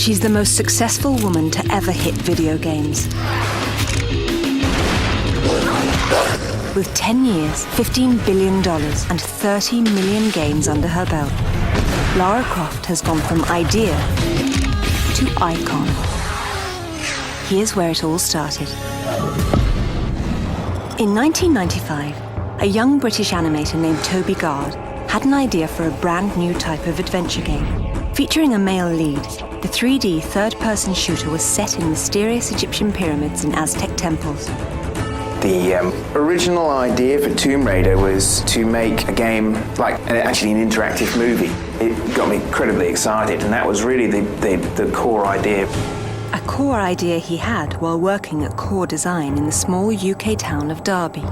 She's the most successful woman to ever hit video games. With 10 years, $15 billion, and 30 million games under her belt, Lara Croft has gone from idea to icon. Here's where it all started. In 1995, a young British animator named Toby Gard had an idea for a brand new type of adventure game. Featuring a male lead, the 3D third-person shooter was set in mysterious Egyptian pyramids and Aztec temples. The original idea for Tomb Raider was to make a game like actually an interactive movie. It got me incredibly excited, and that was really the core idea. A core idea he had while working at Core Design in the small UK town of Derby.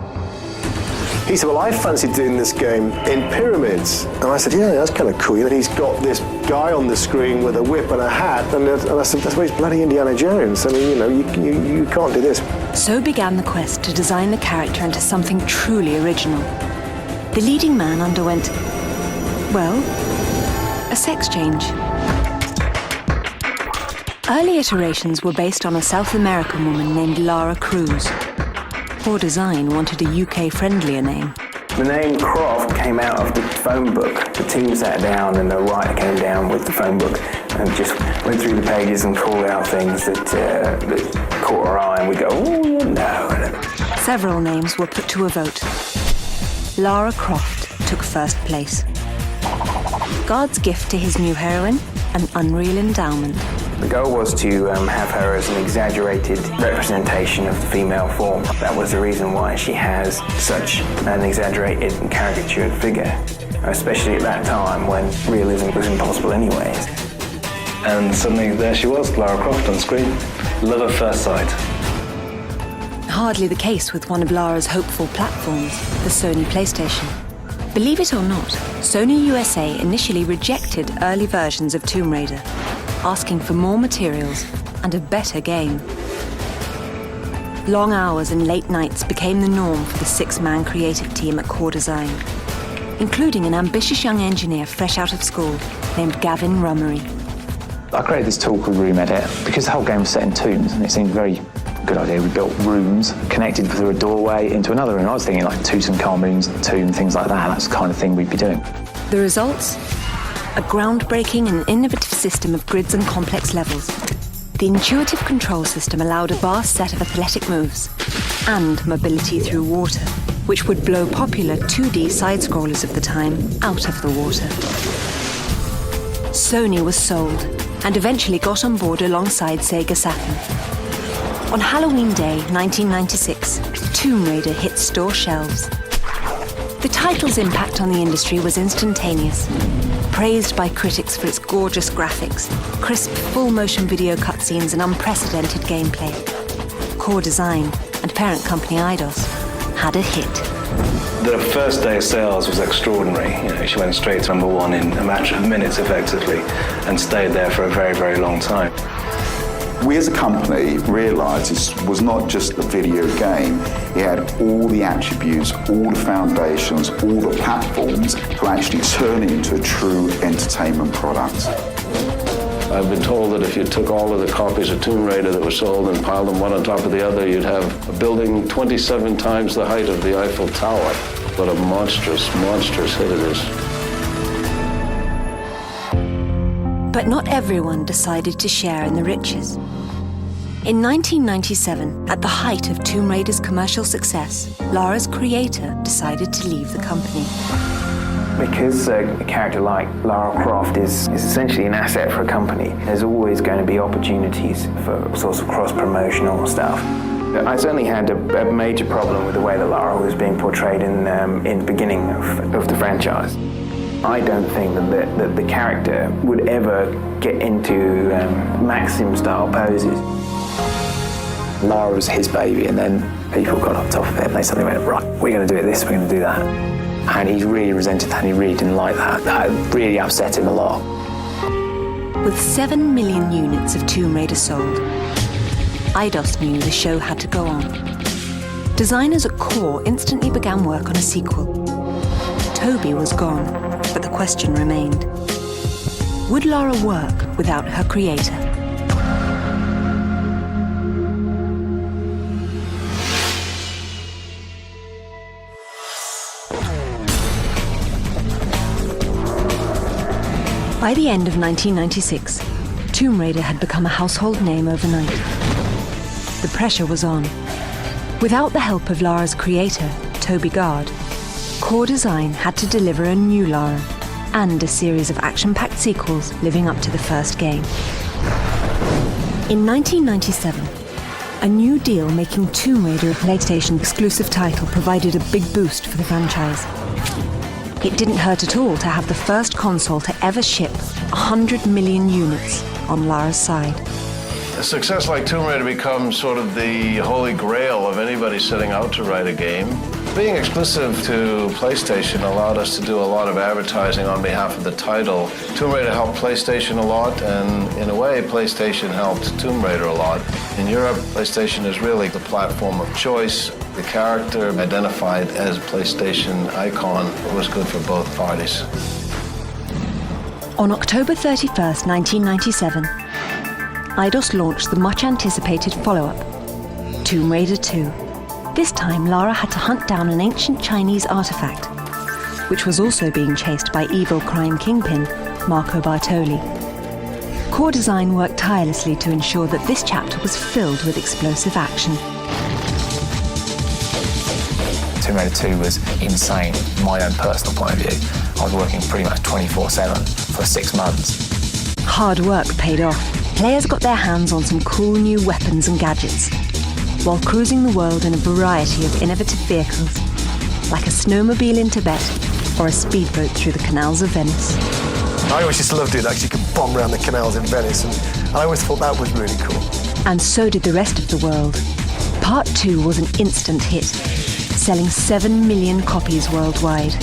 He said, well, I fancied doing this game in pyramids. And I said, yeah, that's kind of cool. And he's got this guy on the screen with a whip and a hat. And I said, that's why he's bloody Indiana Jones. I mean, you know, you can't do this. So began the quest to design the character into something truly original. The leading man underwent, well, a sex change. Early iterations were based on a South American woman named Lara Cruz. Core Design wanted a UK-friendlier name. The name Croft came out of the phone book. The team sat down and the writer came down with the phone book and just went through the pages and called out things that caught our eye, and we go, oh, no. Several names were put to a vote. Lara Croft took first place. Gard's gift to his new heroine, an unreal endowment. The goal was to have her as an exaggerated representation of the female form. That was the reason why she has such an exaggerated and caricatured figure, especially at that time when realism was impossible anyways. And suddenly there she was, Lara Croft on screen. Love at first sight. Hardly the case with one of Lara's hopeful platforms, the Sony PlayStation. Believe it or not, Sony USA initially rejected early versions of Tomb Raider, asking for more materials and a better game. Long hours and late nights became the norm for the six-man creative team at Core Design, including an ambitious young engineer fresh out of school named Gavin Rummery. I created this tool called Room Edit because the whole game was set in tombs, and it seemed a very good idea. We built rooms connected through a doorway into another room. I was thinking like Tutankhamun's tomb, things like that. That's the kind of thing we'd be doing. The results? A groundbreaking and innovative system of grids and complex levels. The intuitive control system allowed a vast set of athletic moves and mobility through water, which would blow popular 2D side-scrollers of the time out of the water. Sony was sold and eventually got on board alongside Sega Saturn. On Halloween Day 1996, Tomb Raider hit store shelves. The title's impact on the industry was instantaneous. Praised by critics for its gorgeous graphics, crisp full-motion video cutscenes and unprecedented gameplay, Core Design and parent company Eidos had a hit. The first day of sales was extraordinary. You know, she went straight to number one in a matter of minutes, effectively, and stayed there for a very, very long time. We as a company realised this was not just a video game. It had all the attributes, all the foundations, all the platforms to actually turn it into a true entertainment product. I've been told that if you took all of the copies of Tomb Raider that were sold and piled them one on top of the other, you'd have a building 27 times the height of the Eiffel Tower. What a monstrous, monstrous hit it is. But not everyone decided to share in the riches. In 1997, at the height of Tomb Raider's commercial success, Lara's creator decided to leave the company. Because a character like Lara Croft is essentially an asset for a company, there's always going to be opportunities for sorts of cross-promotional stuff. I certainly had a major problem with the way that Lara was being portrayed in the beginning of the franchise. I don't think that the character would ever get into Maxim-style poses. Lara was his baby, and then people got on top of it and they suddenly went, right, we're going to do it this, we're going to do that. And he really resented that, and he really didn't like that. That really upset him a lot. With 7 million units of Tomb Raider sold, Eidos knew the show had to go on. Designers at Core instantly began work on a sequel. Toby was gone, but the question remained. Would Lara work without her creator? By the end of 1996, Tomb Raider had become a household name overnight. The pressure was on. Without the help of Lara's creator, Toby Gard, Core Design had to deliver a new Lara and a series of action-packed sequels living up to the first game. In 1997, a new deal making Tomb Raider a PlayStation exclusive title provided a big boost for the franchise. It didn't hurt at all to have the first console to ever ship 100 million units on Lara's side. A success like Tomb Raider becomes sort of the holy grail of anybody setting out to write a game. Being exclusive to PlayStation allowed us to do a lot of advertising on behalf of the title. Tomb Raider helped PlayStation a lot, and in a way, PlayStation helped Tomb Raider a lot. In Europe, PlayStation is really the platform of choice. The character identified as a PlayStation icon was good for both parties. On October 31st, 1997, Eidos launched the much-anticipated follow-up, Tomb Raider 2. This time, Lara had to hunt down an ancient Chinese artifact, which was also being chased by evil crime kingpin Marco Bartoli. Core Design worked tirelessly to ensure that this chapter was filled with explosive action. Tomb Raider 2 was insane, from my own personal point of view. I was working pretty much 24/7 for 6 months. Hard work paid off. Players got their hands on some cool new weapons and gadgets, while cruising the world in a variety of innovative vehicles, like a snowmobile in Tibet or a speedboat through the canals of Venice. I always just loved it, like you could bomb around the canals in Venice, and I always thought that was really cool. And so did the rest of the world. Part 2 was an instant hit, selling 7 million copies worldwide.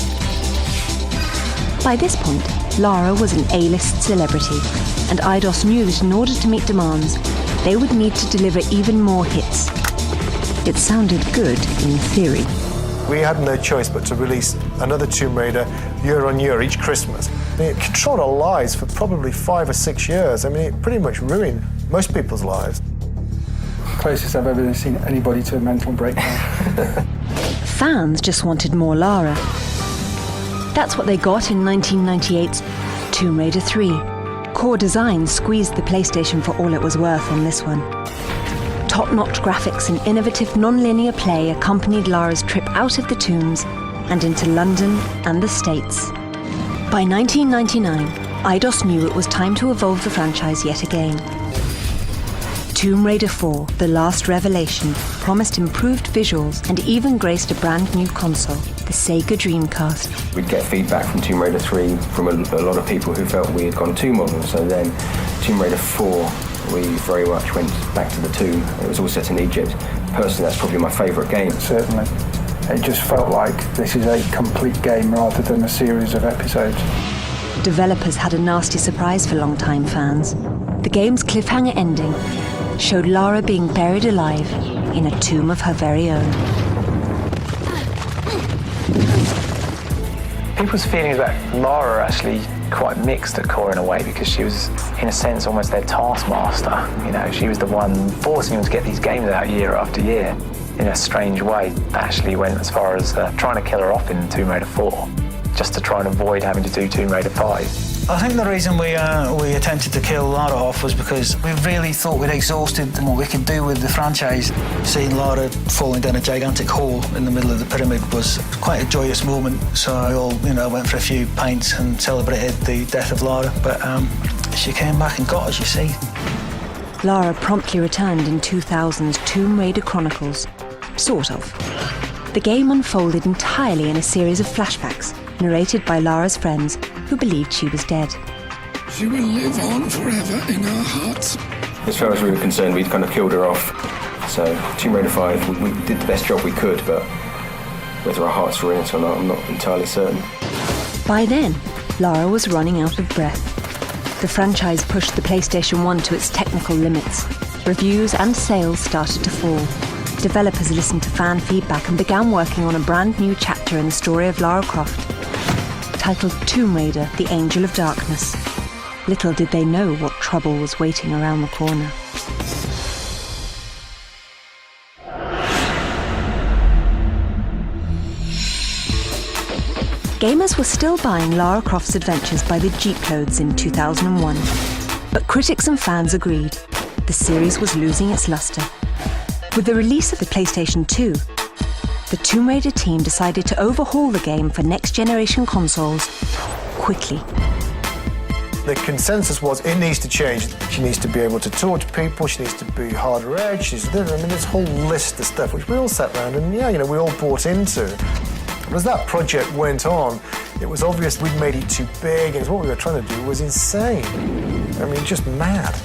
By this point, Lara was an A-list celebrity, and Eidos knew that in order to meet demands, they would need to deliver even more hits. It sounded good in theory. We had no choice but to release another Tomb Raider year on year, each Christmas. It controlled our lives for probably 5 or 6 years. I mean, it pretty much ruined most people's lives. Closest I've ever seen anybody to a mental breakdown. Fans just wanted more Lara. That's what they got in 1998's Tomb Raider 3. Core Design squeezed the PlayStation for all it was worth on this one. Top-notch graphics and innovative non-linear play accompanied Lara's trip out of the tombs and into London and the States. By 1999, Eidos knew it was time to evolve the franchise yet again. Tomb Raider 4, The Last Revelation, promised improved visuals and even graced a brand new console, the Sega Dreamcast. We'd get feedback from Tomb Raider 3 from a lot of people who felt we had gone too modern. So then Tomb Raider 4, we very much went back to the tomb. It was all set in Egypt. Personally, that's probably my favourite game. Certainly. It just felt like this is a complete game rather than a series of episodes. Developers had a nasty surprise for long-time fans. The game's cliffhanger ending showed Lara being buried alive in a tomb of her very own. People's feelings about Lara are actually quite mixed at Core in a way, because she was, in a sense, almost their taskmaster. You know, she was the one forcing them to get these games out year after year. In a strange way, actually went as far as trying to kill her off in Tomb Raider 4, just to try and avoid having to do Tomb Raider 5. I think the reason we attempted to kill Lara off was because we really thought we'd exhausted what we could do with the franchise. Seeing Lara falling down a gigantic hole in the middle of the pyramid was quite a joyous moment. So we all, went for a few pints and celebrated the death of Lara. But she came back and got us, you see. Lara promptly returned in 2000's Tomb Raider Chronicles. Sort of. The game unfolded entirely in a series of flashbacks, narrated by Lara's friends, who believed she was dead. She will live on forever in our hearts. As far as we were concerned, we'd kind of killed her off. So Tomb Raider 5, we did the best job we could, but whether our hearts were in it or not, I'm not entirely certain. By then, Lara was running out of breath. The franchise pushed the PlayStation 1 to its technical limits. Reviews and sales started to fall. Developers listened to fan feedback and began working on a brand new chapter in the story of Lara Croft, titled Tomb Raider: The Angel of Darkness. Little did they know what trouble was waiting around the corner. Gamers were still buying Lara Croft's adventures by the jeeploads in 2001. But critics and fans agreed. The series was losing its luster. With the release of the PlayStation 2, the Tomb Raider team decided to overhaul the game for next-generation consoles quickly. The consensus was it needs to change. She needs to be able to talk to people, she needs to be harder edge, this whole list of stuff which we all sat around and we all bought into. But as that project went on, it was obvious we'd made it too big and what we were trying to do was insane. I mean, just mad.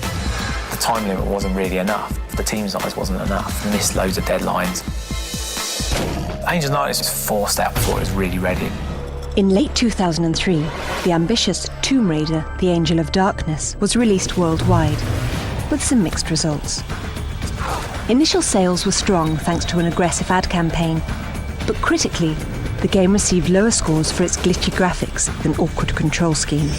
The time limit wasn't really enough. The team size wasn't enough. We missed loads of deadlines. Angel Knight was forced out before it was really ready. In late 2003, the ambitious Tomb Raider, The Angel of Darkness, was released worldwide, with some mixed results. Initial sales were strong thanks to an aggressive ad campaign, but critically, the game received lower scores for its glitchy graphics and awkward control scheme.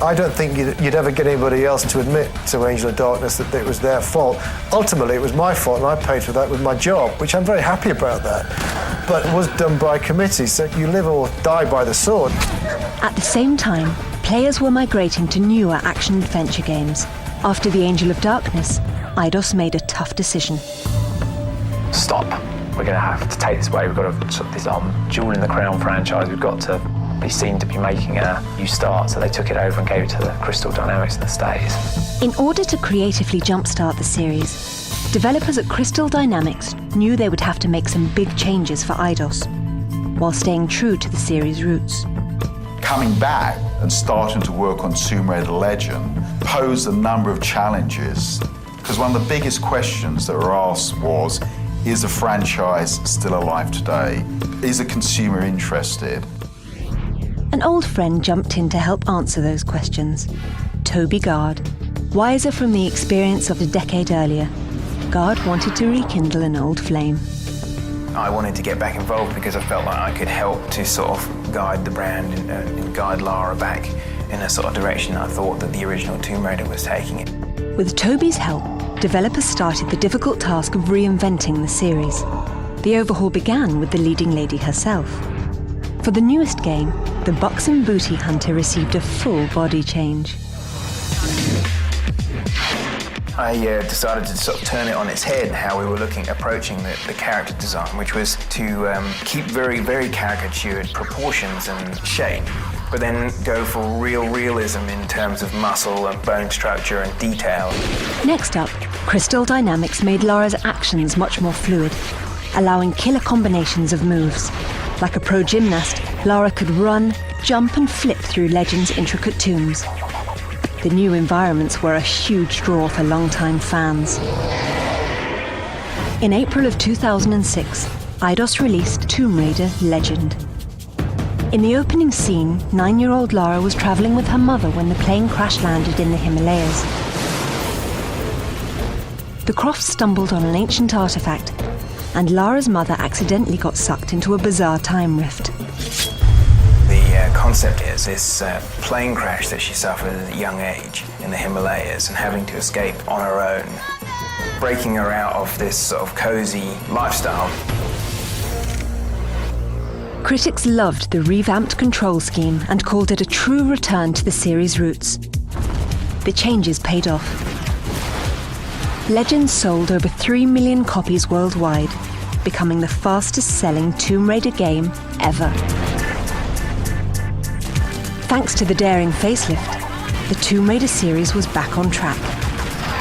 I don't think you'd ever get anybody else to admit to Angel of Darkness that it was their fault. Ultimately, it was my fault, and I paid for that with my job, which I'm very happy about that. But it was done by committee, so you live or die by the sword. At the same time, players were migrating to newer action-adventure games. After The Angel of Darkness, Eidos made a tough decision. Stop. We're going to have to take this away. We've got to this Jewel in the Crown franchise. We've got to be seen to be making a new start, so they took it over and gave it to the Crystal Dynamics in the States. In order to creatively jumpstart the series, developers at Crystal Dynamics knew they would have to make some big changes for Eidos, while staying true to the series' roots. Coming back and starting to work on Tomb Raider Legend posed a number of challenges, because one of the biggest questions that were asked was, is the franchise still alive today? Is the consumer interested? An old friend jumped in to help answer those questions. Toby Gard. Wiser from the experience of a decade earlier, Gard wanted to rekindle an old flame. I wanted to get back involved because I felt like I could help to sort of guide the brand and guide Lara back in a sort of direction I thought that the original Tomb Raider was taking it. With Toby's help, developers started the difficult task of reinventing the series. The overhaul began with the leading lady herself. For the newest game, the buxom booty hunter received a full body change. I decided to sort of turn it on its head, how we were approaching the character design, which was to keep very, very caricatured proportions and shape, but then go for real realism in terms of muscle and bone structure and detail. Next up, Crystal Dynamics made Lara's actions much more fluid, allowing killer combinations of moves. Like a pro gymnast, Lara could run, jump and flip through Legend's intricate tombs. The new environments were a huge draw for longtime fans. In April of 2006, Eidos released Tomb Raider Legend. In the opening scene, 9-year-old Lara was traveling with her mother when the plane crash-landed in the Himalayas. The Crofts stumbled on an ancient artifact, and Lara's mother accidentally got sucked into a bizarre time rift. The concept is this plane crash that she suffered at a young age in the Himalayas and having to escape on her own, breaking her out of this sort of cozy lifestyle. Critics loved the revamped control scheme and called it a true return to the series' roots. The changes paid off. Legend sold over 3 million copies worldwide, becoming the fastest-selling Tomb Raider game ever. Thanks to the daring facelift, the Tomb Raider series was back on track,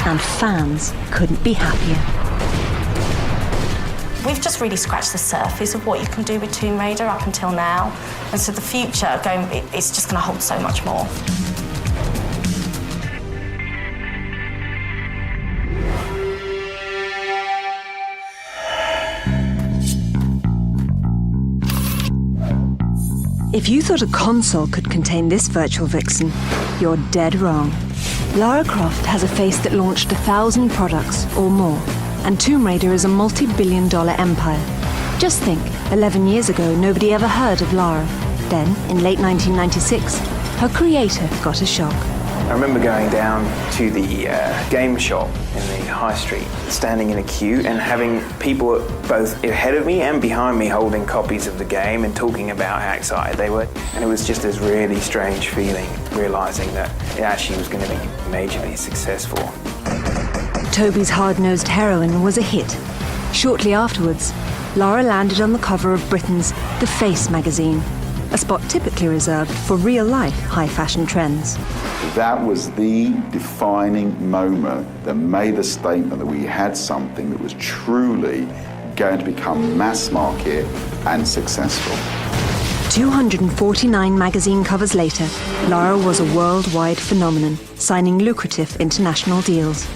and fans couldn't be happier. We've just really scratched the surface of what you can do with Tomb Raider up until now, and so the future, it's just going to hold so much more. If you thought a console could contain this virtual vixen, you're dead wrong. Lara Croft has a face that launched 1,000 products or more, and Tomb Raider is a multi-billion-dollar empire. Just think, 11 years ago, nobody ever heard of Lara. Then, in late 1996, her creator got a shock. I remember going down to the game shop in the high street, standing in a queue and having people both ahead of me and behind me holding copies of the game and talking about how excited they were. And it was just this really strange feeling, realising that it actually was going to be majorly successful. Toby's hard-nosed heroine was a hit. Shortly afterwards, Lara landed on the cover of Britain's The Face magazine, a spot typically reserved for real-life high-fashion trends. That was the defining moment that made the statement that we had something that was truly going to become mass market and successful. 249 magazine covers later, Lara was a worldwide phenomenon, signing lucrative international deals.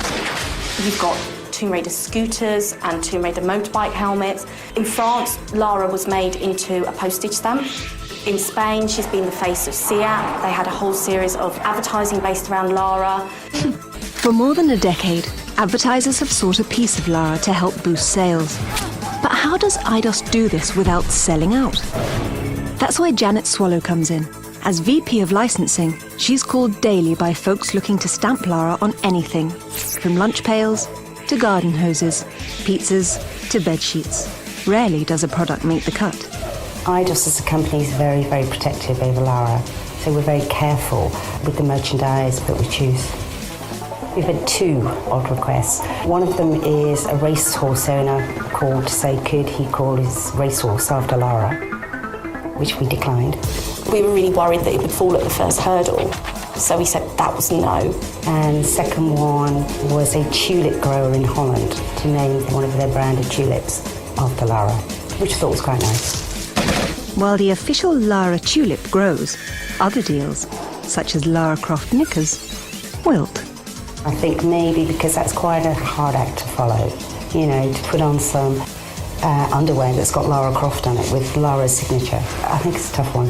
You've got Tomb Raider scooters and Tomb Raider motorbike helmets. In France, Lara was made into a postage stamp. In Spain, she's been the face of SEAT. They had a whole series of advertising based around Lara. For more than a decade, advertisers have sought a piece of Lara to help boost sales. But how does Eidos do this without selling out? That's where Janet Swallow comes in. As VP of licensing, she's called daily by folks looking to stamp Lara on anything, from lunch pails to garden hoses, pizzas to bed sheets. Rarely does a product make the cut. Eidos as a company is very, very protective over Lara, so we're very careful with the merchandise that we choose. We've had 2 odd requests. One of them is a racehorse owner called to say could he call his racehorse after Lara, which we declined. We were really worried that it would fall at the first hurdle, so we said that was no. And the second one was a tulip grower in Holland to name one of their branded tulips after Lara, which I thought was quite nice. While the official Lara tulip grows, other deals, such as Lara Croft knickers, wilt. I think maybe because that's quite a hard act to follow, you know, to put on some underwear that's got Lara Croft on it with Lara's signature. I think it's a tough one.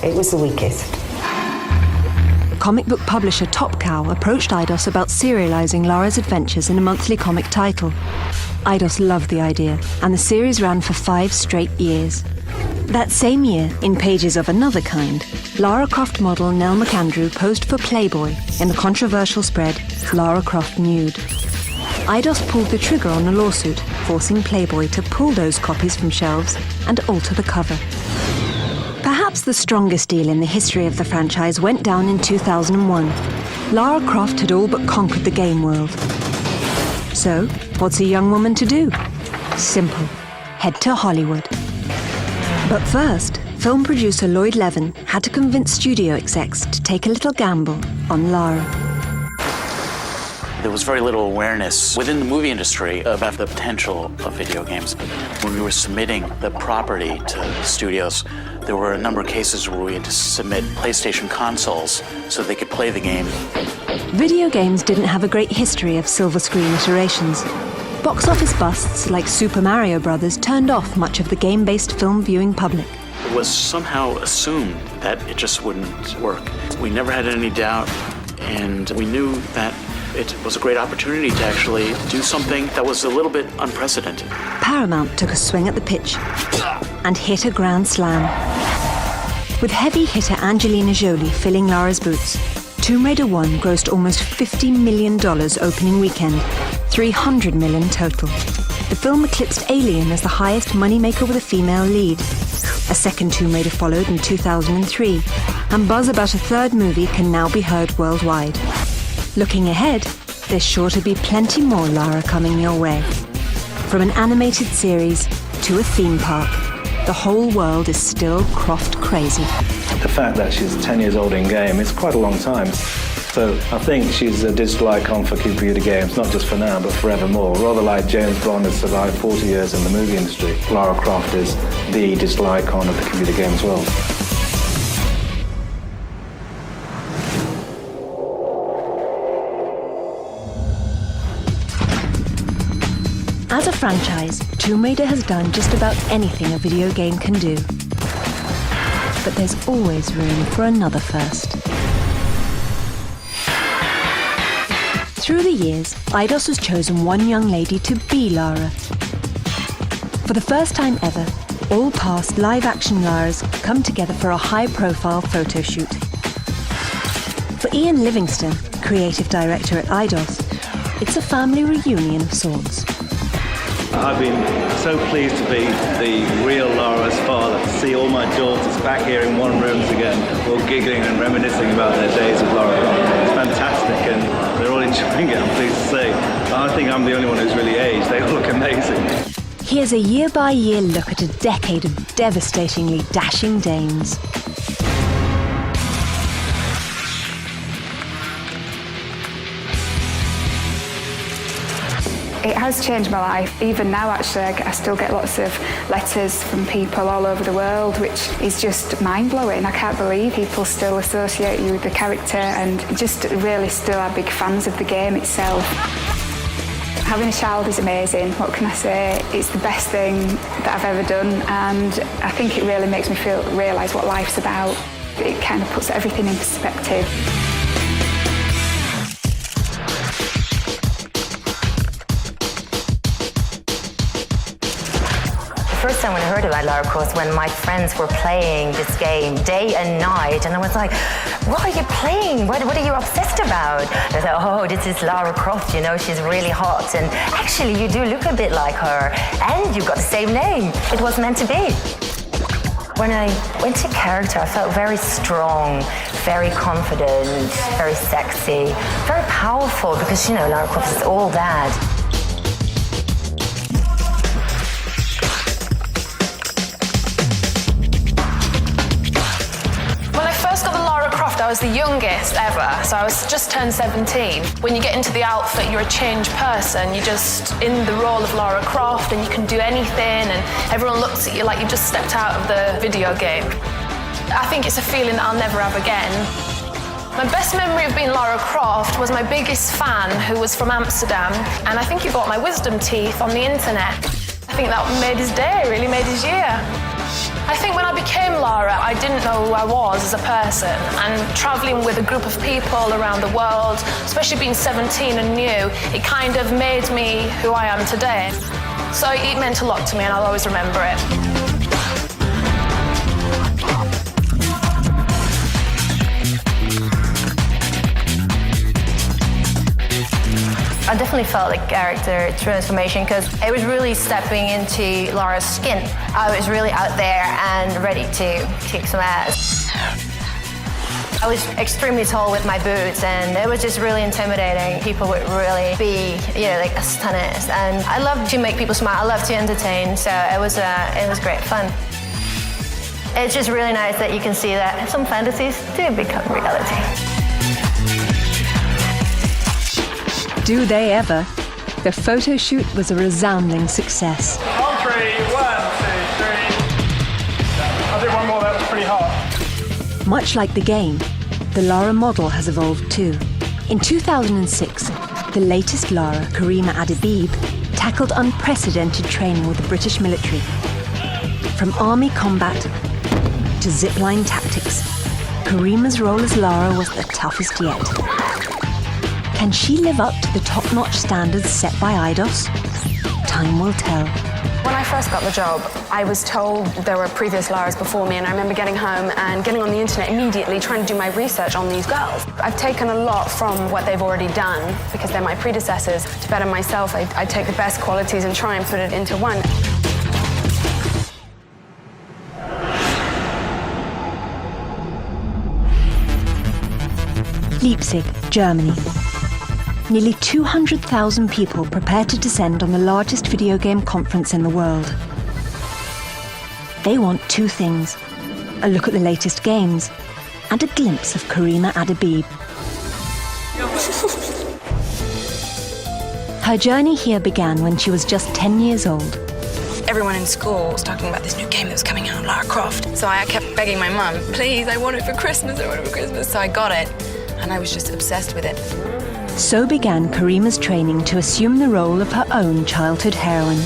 It was the weakest. Comic book publisher Top Cow approached Eidos about serializing Lara's adventures in a monthly comic title. Eidos loved the idea, and the series ran for 5 straight years. That same year, in pages of another kind, Lara Croft model Nell McAndrew posed for Playboy in the controversial spread Lara Croft Nude. Eidos pulled the trigger on a lawsuit, forcing Playboy to pull those copies from shelves and alter the cover. Perhaps the strongest deal in the history of the franchise went down in 2001. Lara Croft had all but conquered the game world. So, what's a young woman to do? Simple. Head to Hollywood. But first, film producer Lloyd Levin had to convince studio execs to take a little gamble on Lara. There was very little awareness within the movie industry about the potential of video games. When we were submitting the property to studios, there were a number of cases where we had to submit PlayStation consoles so they could play the game. Video games didn't have a great history of silver screen iterations. Box office busts like Super Mario Bros. Turned off much of the game-based film viewing public. It was somehow assumed that it just wouldn't work. We never had any doubt, and we knew that it was a great opportunity to actually do something that was a little bit unprecedented. Paramount took a swing at the pitch and hit a grand slam. With heavy hitter Angelina Jolie filling Lara's boots, Tomb Raider 1 grossed almost $50 million opening weekend, $300 million total. The film eclipsed Alien as the highest moneymaker with a female lead. A second Tomb Raider followed in 2003, and buzz about a third movie can now be heard worldwide. Looking ahead, there's sure to be plenty more Lara coming your way. From an animated series to a theme park, the whole world is still Croft crazy. The fact that she's 10 years old in game is quite a long time. So I think she's a digital icon for computer games, not just for now, but forevermore. Rather like James Bond has survived 40 years in the movie industry, Lara Croft is the digital icon of the computer games world. As a franchise, Tomb Raider has done just about anything a video game can do. But there's always room for another first. Through the years, Eidos has chosen one young lady to be Lara. For the first time ever, all past live-action Laras come together for a high-profile photo shoot. For Ian Livingston, creative director at Eidos, it's a family reunion of sorts. I've been so pleased to be the real Lara's father, to see all my daughters back here in one room again, all giggling and reminiscing about their days of Lara Croft. It's fantastic, and they're all enjoying it, I'm pleased to say. I think I'm the only one who's really aged. They all look amazing. Here's a year-by-year look at a decade of devastatingly dashing dames. It has changed my life. Even now, actually, I still get lots of letters from people all over the world, which is just mind-blowing. I can't believe people still associate you with the character and just really still are big fans of the game itself. Having a child is amazing. What can I say? It's the best thing that I've ever done, and I think it really makes me realise what life's about. It kind of puts everything in perspective. The first time when I heard about Lara Croft, when my friends were playing this game day and night, and I was like, what are you playing? What are you obsessed about? They said, oh, this is Lara Croft, you know, she's really hot, and actually you do look a bit like her, and you've got the same name. It was meant to be. When I went to character, I felt very strong, very confident, very sexy, very powerful, because, you know, Lara Croft is all that. I was the youngest ever, so I was just turned 17. When you get into the outfit, you're a changed person. You're just in the role of Lara Croft, and you can do anything, and everyone looks at you like you just stepped out of the video game. I think it's a feeling that I'll never have again. My best memory of being Lara Croft was my biggest fan, who was from Amsterdam, and I think he bought my wisdom teeth on the internet. I think that made his day, really made his year. I think when I became Lara, I didn't know who I was as a person, and travelling with a group of people around the world, especially being 17 and new, it kind of made me who I am today. So it meant a lot to me, and I'll always remember it. I definitely felt like character transformation because it was really stepping into Lara's skin. I was really out there and ready to kick some ass. I was extremely tall with my boots, and it was just really intimidating. People would really be, you know, like astonished. And I love to make people smile. I love to entertain, so it was great fun. It's just really nice that you can see that some fantasies do become reality. Do they ever? The photo shoot was a resounding success. On 3, 1, 2, 3. I did one more, that was pretty hard. Much like the game, the Lara model has evolved too. In 2006, the latest Lara, Karima Adebib, tackled unprecedented training with the British military. From army combat to zipline tactics, Karima's role as Lara was the toughest yet. Can she live up to the top-notch standards set by Eidos? Time will tell. When I first got the job, I was told there were previous Laras before me, and I remember getting home and getting on the internet immediately, trying to do my research on these girls. I've taken a lot from what they've already done, because they're my predecessors. To better myself, I take the best qualities and try and put it into one. Leipzig, Germany. Nearly 200,000 people prepare to descend on the largest video game conference in the world. They want two things: a look at the latest games and a glimpse of Karima Adebib. Her journey here began when she was just 10 years old. Everyone in school was talking about this new game that was coming out, Lara Croft. So I kept begging my mum, please, I want it for Christmas, I want it for Christmas. So I got it, and I was just obsessed with it. So began Karima's training to assume the role of her own childhood heroine.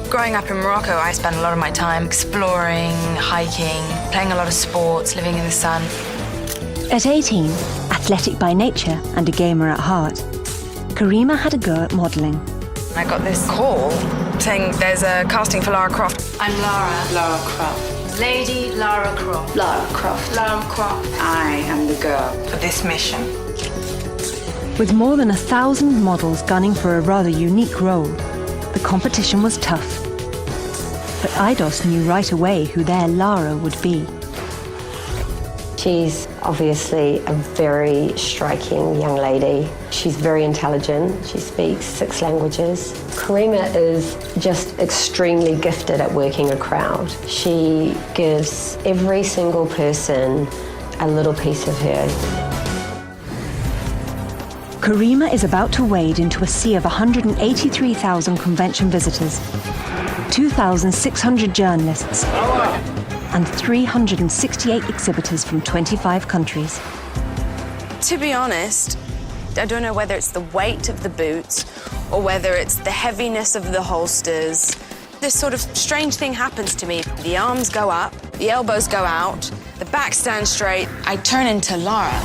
Growing up in Morocco, I spent a lot of my time exploring, hiking, playing a lot of sports, living in the sun. At 18, athletic by nature and a gamer at heart, Karima had a go at modelling. I got this call saying there's a casting for Lara Croft. I'm Lara Croft. Lady Lara Croft. Lara Croft. Lara Croft. I am the girl For this mission. With more than 1,000 models gunning for a rather unique role, the competition was tough. But Eidos knew right away who their Lara would be. She's obviously a very striking young lady. She's very intelligent. She speaks 6 languages. Karima is just extremely gifted at working a crowd. She gives every single person a little piece of her. Karima is about to wade into a sea of 183,000 convention visitors, 2,600 journalists, and 368 exhibitors from 25 countries. To be honest, I don't know whether it's the weight of the boots or whether it's the heaviness of the holsters. This sort of strange thing happens to me. The arms go up, the elbows go out, the back stands straight. I turn into Lara.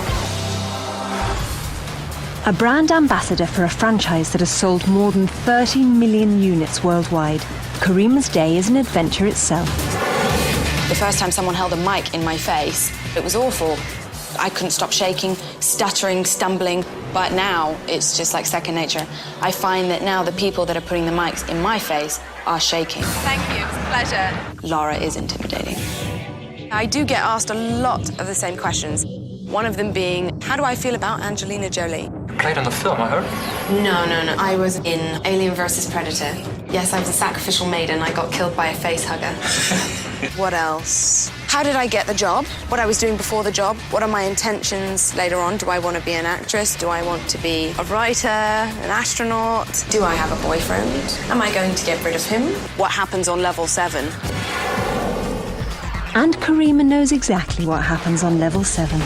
A brand ambassador for a franchise that has sold more than 30 million units worldwide, Karima's day is an adventure itself. The first time someone held a mic in my face, it was awful. I couldn't stop shaking, stuttering, stumbling, but now it's just like second nature. I find that now the people that are putting the mics in my face are shaking. Thank you, it's a pleasure. Lara is intimidating. I do get asked a lot of the same questions. One of them being, how do I feel about Angelina Jolie? Played on the film, I heard. No. I was in Alien vs. Predator. Yes, I was a sacrificial maiden. I got killed by a face hugger. What else? How did I get the job? What I was doing before the job? What are my intentions later on? Do I want to be an actress? Do I want to be a writer, an astronaut? Do I have a boyfriend? Am I going to get rid of him? What happens on level 7? And Karima knows exactly what happens on level 7.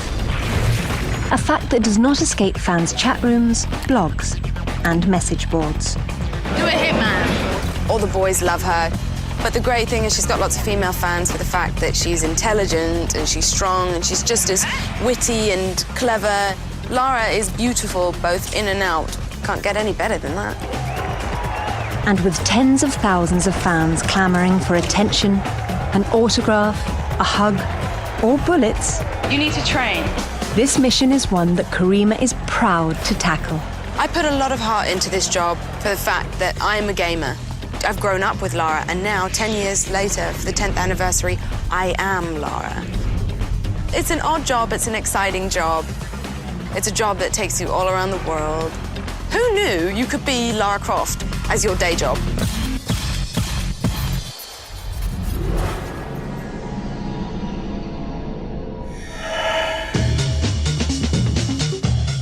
A fact that does not escape fans' chat rooms, blogs, and message boards. Do it, Hitman! All the boys love her. But the great thing is she's got lots of female fans for the fact that she's intelligent and she's strong and she's just as witty and clever. Lara is beautiful both in and out. Can't get any better than that. And with tens of thousands of fans clamoring for attention, an autograph, a hug, or bullets, You need to train. this mission is one that Karima is proud to tackle. I put a lot of heart into this job for the fact that I'm a gamer. I've grown up with Lara, and now, 10 years later, for the 10th anniversary, I am Lara. It's an odd job, it's an exciting job. It's a job that takes you all around the world. Who knew you could be Lara Croft as your day job?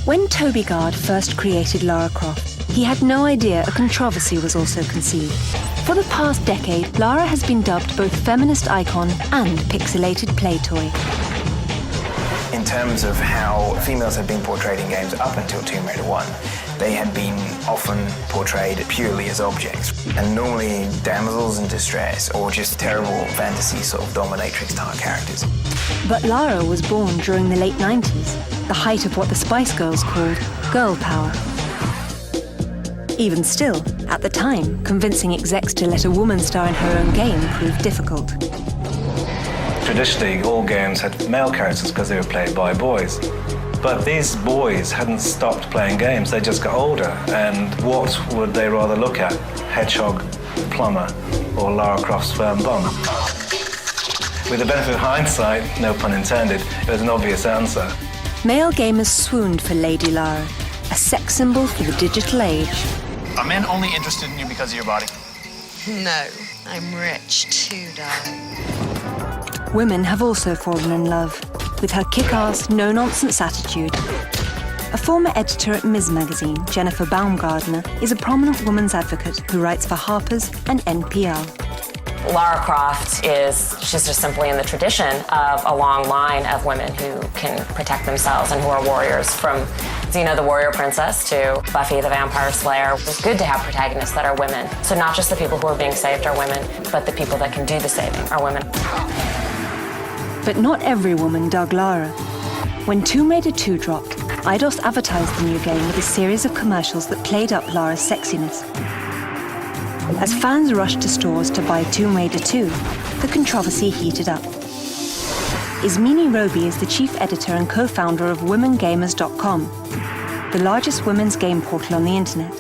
When Toby Gard first created Lara Croft, he had no idea a controversy was also conceived. For the past decade, Lara has been dubbed both feminist icon and pixelated play toy. In terms of how females have been portrayed in games up until Tomb Raider 1, they had been often portrayed purely as objects, and normally damsels in distress or just terrible fantasy sort of dominatrix-type characters. But Lara was born during the late 90s, the height of what the Spice Girls called girl power. Even still, at the time, convincing execs to let a woman star in her own game proved difficult. Traditionally, all games had male characters because they were played by boys. But these boys hadn't stopped playing games, they just got older. And what would they rather look at? Hedgehog, Plumber, or Lara Croft's firm bum? With the benefit of hindsight, no pun intended, it was an obvious answer. Male gamers swooned for Lady Lara, a sex symbol for the digital age. Are men only interested in you because of your body? No, I'm rich too, darling. Women have also fallen in love with her kick-ass, no-nonsense attitude. A former editor at Ms. Magazine, Jennifer Baumgardner, is a prominent women's advocate who writes for Harper's and NPR. Lara Croft she's just simply in the tradition of a long line of women who can protect themselves and who are warriors, from Xena the Warrior Princess to Buffy the Vampire Slayer. It's good to have protagonists that are women. So not just the people who are being saved are women, but the people that can do the saving are women. But not every woman dug Lara. When Tomb Raider 2 dropped, Eidos advertised the new game with a series of commercials that played up Lara's sexiness. As fans rushed to stores to buy Tomb Raider 2, the controversy heated up. Ismini Roby is the chief editor and co-founder of womengamers.com, the largest women's game portal on the internet.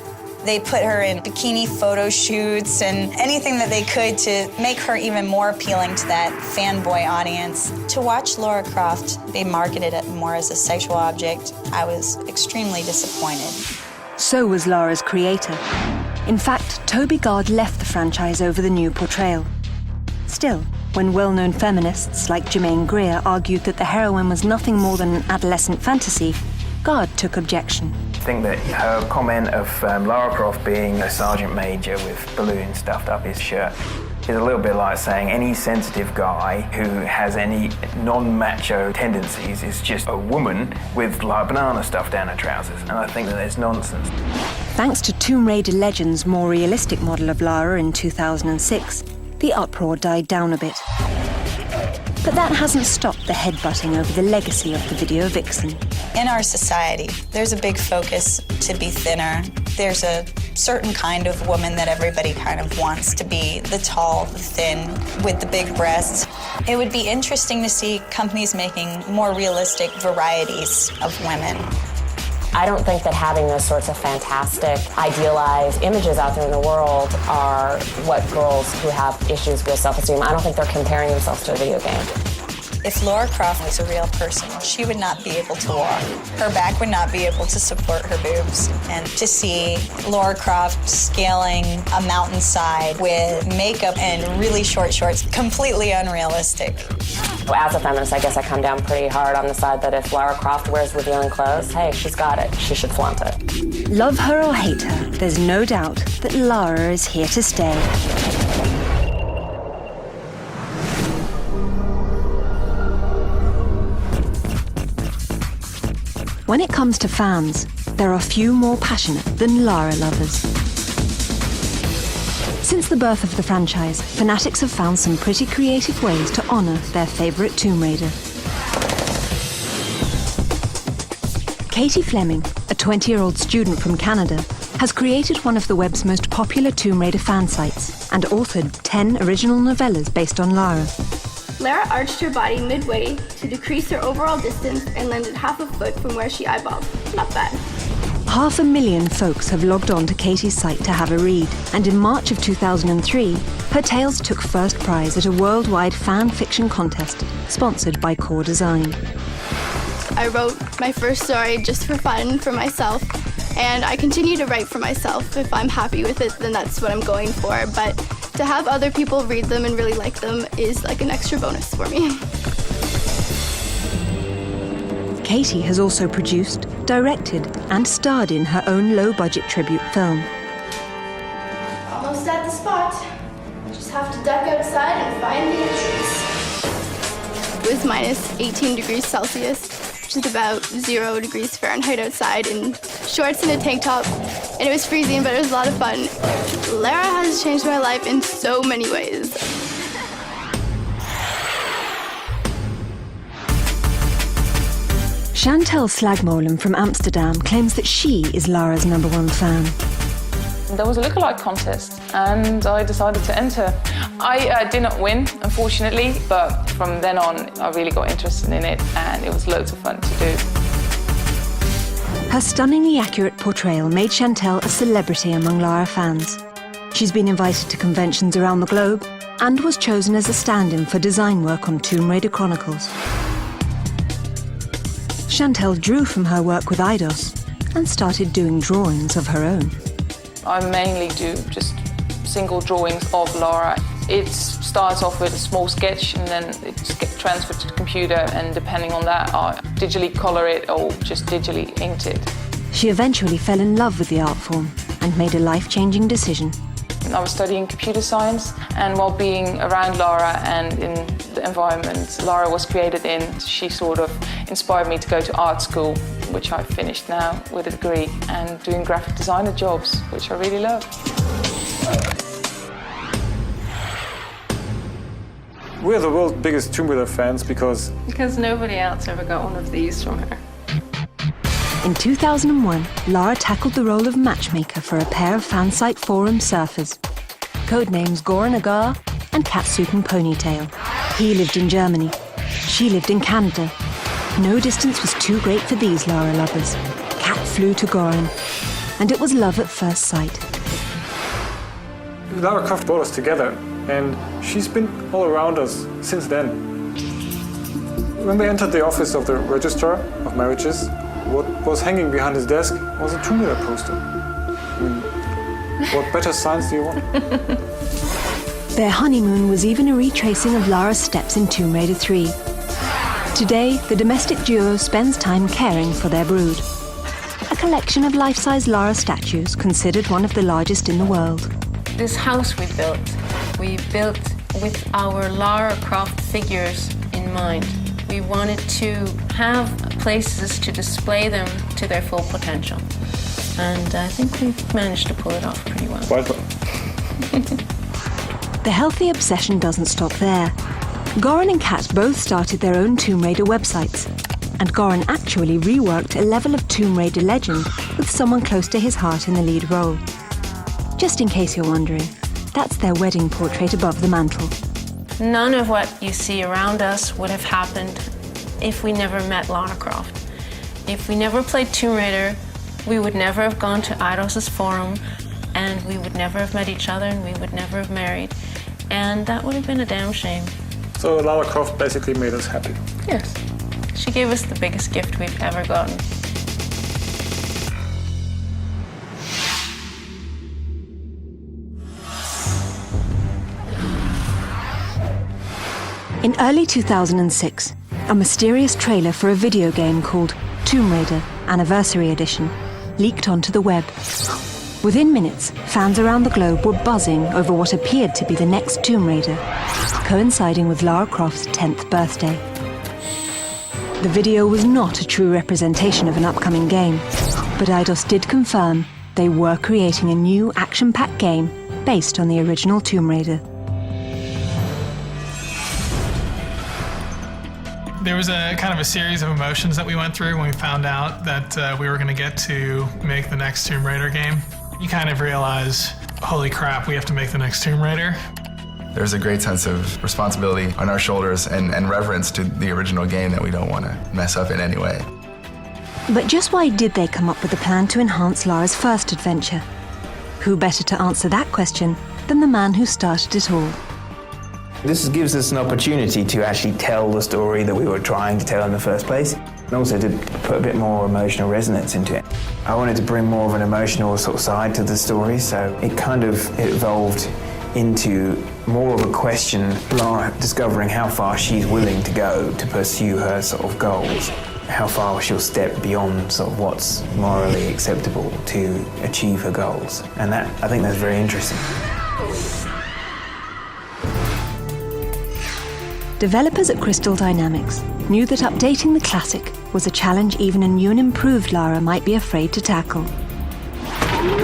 They put her in bikini photo shoots and anything that they could to make her even more appealing to that fanboy audience. To watch Lara Croft be marketed more as a sexual object, I was extremely disappointed. So was Lara's creator. In fact, Toby Gard left the franchise over the new portrayal. Still, when well-known feminists like Germaine Greer argued that the heroine was nothing more than an adolescent fantasy, Gard took objection. I think that her comment of Lara Croft being a sergeant major with balloons stuffed up his shirt is a little bit like saying any sensitive guy who has any non-macho tendencies is just a woman with like banana stuffed down her trousers, and I think that it's nonsense. Thanks to Tomb Raider Legends' more realistic model of Lara in 2006, the uproar died down a bit. But that hasn't stopped the headbutting over the legacy of the video vixen. In our society, there's a big focus to be thinner. There's a certain kind of woman that everybody kind of wants to be, the tall, the thin, with the big breasts. It would be interesting to see companies making more realistic varieties of women. I don't think that having those sorts of fantastic, idealized images out there in the world are what girls who have issues with self-esteem, I don't think they're comparing themselves to a video game. If Lara Croft was a real person, she would not be able to walk. Her back would not be able to support her boobs. And to see Lara Croft scaling a mountainside with makeup and really short shorts, completely unrealistic. As a feminist, I guess I come down pretty hard on the side that if Lara Croft wears revealing clothes, hey, she's got it. She should flaunt it. Love her or hate her, there's no doubt that Lara is here to stay. When it comes to fans, there are few more passionate than Lara lovers. Since the birth of the franchise, fanatics have found some pretty creative ways to honour their favourite Tomb Raider. Katie Fleming, a 20-year-old student from Canada, has created one of the web's most popular Tomb Raider fan sites and authored 10 original novellas based on Lara. Lara arched her body midway to decrease her overall distance and landed half a foot from where she eyeballed. Not bad. 500,000 folks have logged on to Katie's site to have a read, and in March of 2003, her tales took first prize at a worldwide fan fiction contest sponsored by Core Design. I wrote my first story just for fun, for myself, and I continue to write for myself. If I'm happy with it, then that's what I'm going for, but to have other people read them and really like them is like an extra bonus for me. Katie has also produced, directed, and starred in her own low-budget tribute film. Almost at the spot. Just have to duck outside and find the entrance. It was minus 18 degrees Celsius, which is about 0 degrees Fahrenheit outside, in shorts and a tank top. And it was freezing, but it was a lot of fun. Lara has changed my life in so many ways. Chantal Slagmolen from Amsterdam claims that she is Lara's #1 fan. There was a lookalike contest and I decided to enter. I did not win, unfortunately, but from then on I really got interested in it and it was loads of fun to do. Her stunningly accurate portrayal made Chantal a celebrity among Lara fans. She's been invited to conventions around the globe and was chosen as a stand-in for design work on Tomb Raider Chronicles. Chantal drew from her work with Eidos and started doing drawings of her own. I mainly do just single drawings of Lara. It starts off with a small sketch and then it gets transferred to the computer, and depending on that, I digitally color it or just digitally ink it. She eventually fell in love with the art form and made a life-changing decision. I was studying computer science, and while being around Lara and in the environment Lara was created in, she sort of inspired me to go to art school, which I finished now with a degree, and doing graphic designer jobs, which I really love. We're the world's biggest Tomb Raider fans because nobody else ever got one of these from her. In 2001, Lara tackled the role of matchmaker for a pair of fansite forum surfers. codenames Goran Agar and Katsuken Ponytail. He lived in Germany. She lived in Canada. No distance was too great for these Lara lovers. Kat flew to Goran, and it was love at first sight. Lara Croft brought us together, and she's been all around us since then. When we entered the office of the Registrar of Marriages, what was hanging behind his desk was a Tomb Raider poster. I mean, what better signs do you want? Their honeymoon was even a retracing of Lara's steps in Tomb Raider 3. Today, the domestic duo spends time caring for their brood. A collection of life-size Lara statues considered one of the largest in the world. This house we built with our Lara Croft figures in mind. We wanted to have places to display them to their full potential. And I think we've managed to pull it off pretty well. Quite well. The healthy obsession doesn't stop there. Goran and Kat both started their own Tomb Raider websites, and Goran actually reworked a level of Tomb Raider legend with someone close to his heart in the lead role. Just in case you're wondering, that's their wedding portrait above the mantle. None of what you see around us would have happened if we never met Lara Croft. If we never played Tomb Raider, we would never have gone to Eidos's forum, and we would never have met each other, and we would never have married. And that would have been a damn shame. So Lara Croft basically made us happy. Yes. She gave us the biggest gift we've ever gotten. In early 2006, a mysterious trailer for a video game called Tomb Raider Anniversary Edition leaked onto the web. Within minutes, fans around the globe were buzzing over what appeared to be the next Tomb Raider, coinciding with Lara Croft's 10th birthday. The video was not a true representation of an upcoming game, but Eidos did confirm they were creating a new action-packed game based on the original Tomb Raider. There was a kind of a series of emotions that we went through when we found out that we were going to get to make the next Tomb Raider game. You kind of realize, holy crap, we have to make the next Tomb Raider. There's a great sense of responsibility on our shoulders and reverence to the original game that we don't want to mess up in any way. But just why did they come up with a plan to enhance Lara's first adventure? Who better to answer that question than the man who started it all? This gives us an opportunity to actually tell the story that we were trying to tell in the first place, and also to put a bit more emotional resonance into it. I wanted to bring more of an emotional sort of side to the story, so it kind of evolved into more of a question, Lara discovering how far she's willing to go to pursue her sort of goals, how far she'll step beyond sort of what's morally acceptable to achieve her goals. And that, I think that's very interesting. Developers at Crystal Dynamics knew that updating the classic was a challenge even a new and improved Lara might be afraid to tackle.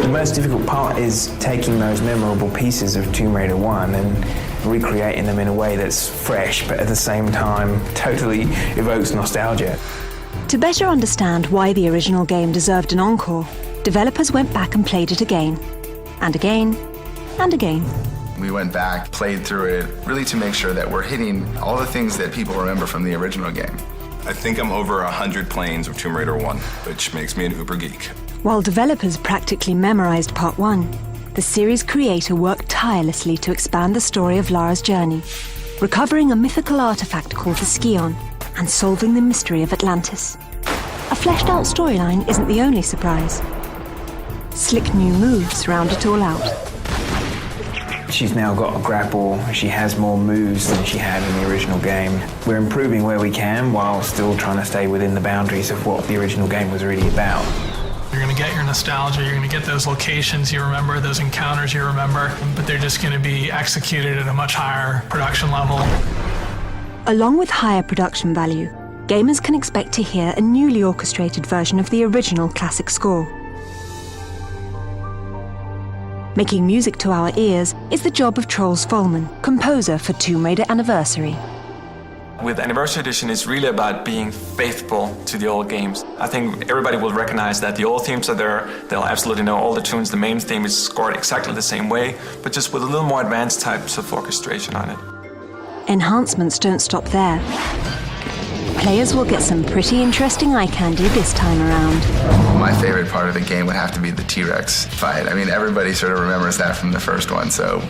The most difficult part is taking those memorable pieces of Tomb Raider 1 and recreating them in a way that's fresh, but at the same time totally evokes nostalgia. To better understand why the original game deserved an encore, developers went back and played it again, and again, and again. We went back, played through it, really to make sure that we're hitting all the things that people remember from the original game. I think I'm over 100 planes of Tomb Raider 1, which makes me an uber geek. While developers practically memorized Part 1, the series creator worked tirelessly to expand the story of Lara's journey, recovering a mythical artifact called the Skion and solving the mystery of Atlantis. A fleshed-out storyline isn't the only surprise. Slick new moves round it all out. She's now got a grapple, she has more moves than she had in the original game. We're improving where we can while still trying to stay within the boundaries of what the original game was really about. You're going to get your nostalgia, you're going to get those locations you remember, those encounters you remember, but they're just going to be executed at a much higher production level. Along with higher production value, gamers can expect to hear a newly orchestrated version of the original classic score. Making music to our ears is the job of Troels Volman, composer for Tomb Raider Anniversary. With Anniversary Edition, it's really about being faithful to the old games. I think everybody will recognize that the old themes are there. They'll absolutely know all the tunes. The main theme is scored exactly the same way, but just with a little more advanced types of orchestration on it. Enhancements don't stop there. Players will get some pretty interesting eye candy this time around. My favorite part of the game would have to be the T-Rex fight. I mean, everybody sort of remembers that from the first one, so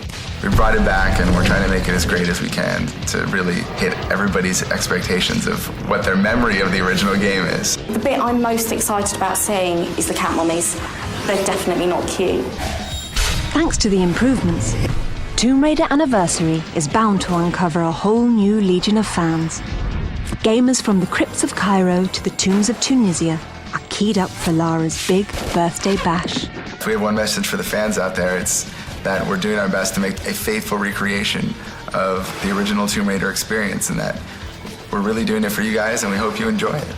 we brought it back and we're trying to make it as great as we can to really hit everybody's expectations of what their memory of the original game is. The bit I'm most excited about seeing is the cat mummies. They're definitely not cute. Thanks to the improvements, Tomb Raider Anniversary is bound to uncover a whole new legion of fans. Gamers from the crypts of Cairo to the tombs of Tunisia are keyed up for Lara's big birthday bash. If we have one message for the fans out there, it's that we're doing our best to make a faithful recreation of the original Tomb Raider experience, and that we're really doing it for you guys, and we hope you enjoy it.